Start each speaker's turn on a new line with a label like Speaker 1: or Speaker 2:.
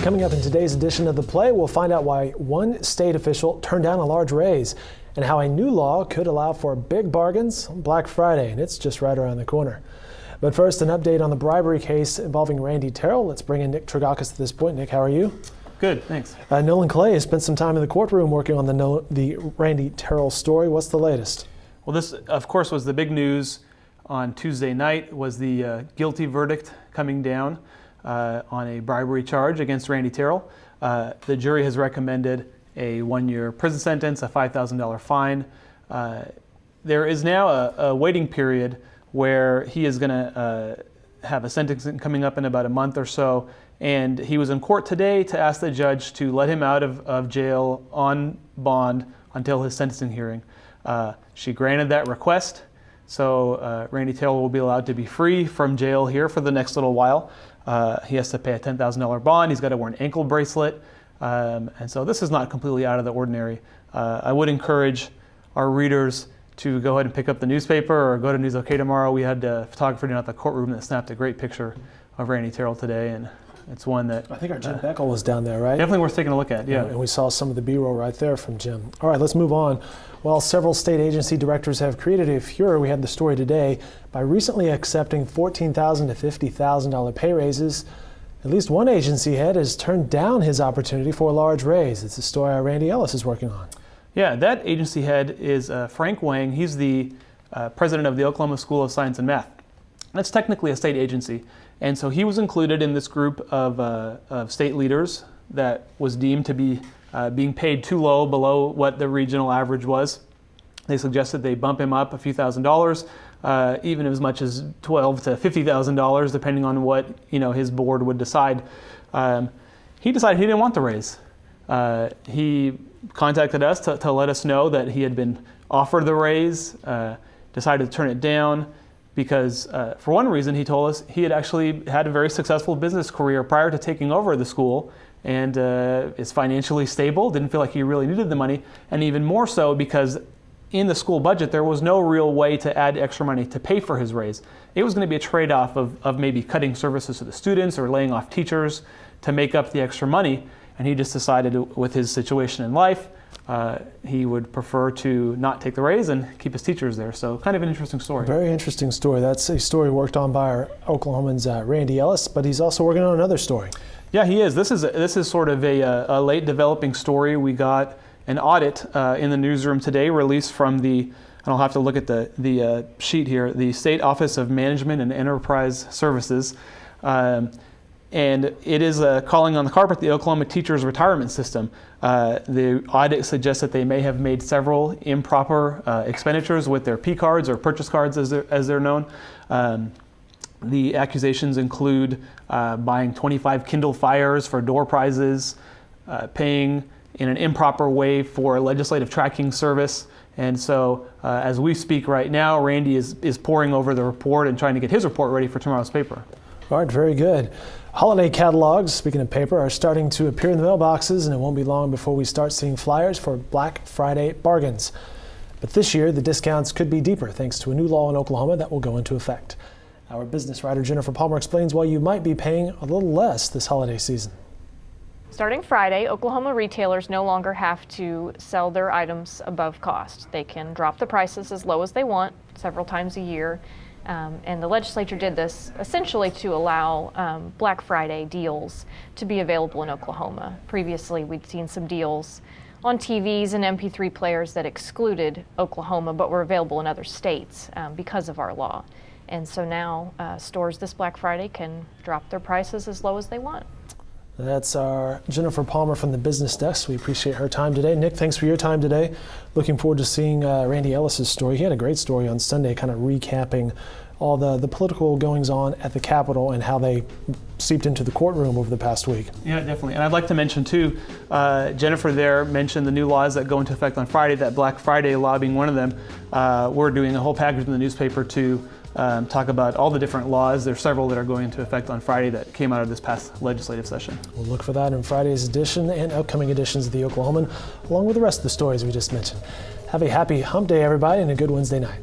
Speaker 1: Coming up in today's edition of The Play, we'll find out why one state official turned down a large raise and how a new law could allow for big bargains on Black Friday, and it's just right around the corner. But first, an update on the bribery case involving Randy Terrill. Let's bring in Nick Tragakis at this point. Nick, how are you?
Speaker 2: Good, thanks.
Speaker 1: Nolan Clay has spent some time in the courtroom working on the Randy Terrill story. What's the latest?
Speaker 2: Well, this, of course, was the big news on Tuesday night, was the guilty verdict coming down on a bribery charge against Randy Terrill. The jury has recommended a 1-year prison sentence, a $5,000 fine. There is now a waiting period where he is going to have a sentencing coming up in about a month or so. And he was in court today to ask the judge to let him out of jail on bond until his sentencing hearing. She granted that request. So Randy Terrill will be allowed to be free from jail here for the next little while. He has to pay a $10,000 bond. He's got to wear an ankle bracelet. And so this is not completely out of the ordinary. I would encourage our readers to go ahead and pick up the newspaper or go to News OK tomorrow. We had a photographer down at the courtroom that snapped a great picture of Randy Terrill today, and it's one that
Speaker 1: I think our Jim Beckel was down there, right?
Speaker 2: Definitely worth taking a look at, yeah.
Speaker 1: And we saw some of the B-roll right there from Jim. All right, let's move on. Well, several state agency directors have created a furor. We had the story today by recently accepting $14,000 to $50,000 pay raises. At least one agency head has turned down his opportunity for a large raise. It's a story Randy Ellis is working on. Yeah,
Speaker 2: that agency head is Frank Wang. He's the president of the Oklahoma School of Science and Math. That's technically a state agency. And so he was included in this group of state leaders that was deemed to be being paid too low, below what the regional average was. They suggested they bump him up a few $1,000s, even as much as $12,000 to $50,000, depending on what his board would decide. He decided he didn't want the raise. He contacted us to let us know that he had been offered the raise, decided to turn it down because, for one reason, he told us he had actually had a very successful business career prior to taking over the school and is financially stable, didn't feel like he really needed the money, and even more so because in the school budget there was no real way to add extra money to pay for his raise. It was going to be a trade-off of maybe cutting services to the students or laying off teachers to make up the extra money. And he just decided with his situation in life, he would prefer to not take the raise and keep his teachers there. So kind of an interesting story.
Speaker 1: Very interesting story. That's a story worked on by our Oklahoman's Randy Ellis, but he's also working on another story.
Speaker 2: Yeah, he is. This is sort of a late developing story. We got an audit in the newsroom today released from and I'll have to look at the sheet here, the State Office of Management and Enterprise Services. And it is calling on the carpet the Oklahoma teachers' retirement system. The audit suggests that they may have made several improper expenditures with their P cards or purchase cards as they're known. The accusations include buying 25 Kindle Fires for door prizes, paying in an improper way for legislative tracking service. And so as we speak right now, Randy is poring over the report and trying to get his report ready for tomorrow's paper.
Speaker 1: All right, very good. Holiday catalogs, speaking of paper, are starting to appear in the mailboxes, and it won't be long before we start seeing flyers for Black Friday bargains. But this year, the discounts could be deeper thanks to a new law in Oklahoma that will go into effect. Our business writer Jennifer Palmer explains why you might be paying a little less this holiday season.
Speaker 3: Starting Friday, Oklahoma retailers no longer have to sell their items above cost. They can drop the prices as low as they want several times a year. And the legislature did this essentially to allow Black Friday deals to be available in Oklahoma. Previously, we'd seen some deals on TVs and MP3 players that excluded Oklahoma but were available in other states because of our law. And so now stores this Black Friday can drop their prices as low as they want.
Speaker 1: That's our Jennifer Palmer from the business desk. We appreciate her time today. Nick, thanks for your time today. Looking forward to seeing Randy Ellis's story. He had a great story on Sunday, kind of recapping all the political goings on at the Capitol and how they seeped into the courtroom over the past week.
Speaker 2: Yeah, definitely. And I'd like to mention too, Jennifer there mentioned the new laws that go into effect on Friday, that Black Friday law being one of them. We're doing a whole package in the newspaper to talk about all the different laws. There's several that are going into effect on Friday that came out of this past legislative session.
Speaker 1: We'll look for that in Friday's edition and upcoming editions of the Oklahoman, along with the rest of the stories we just mentioned. Have a happy hump day, everybody, and a good Wednesday night.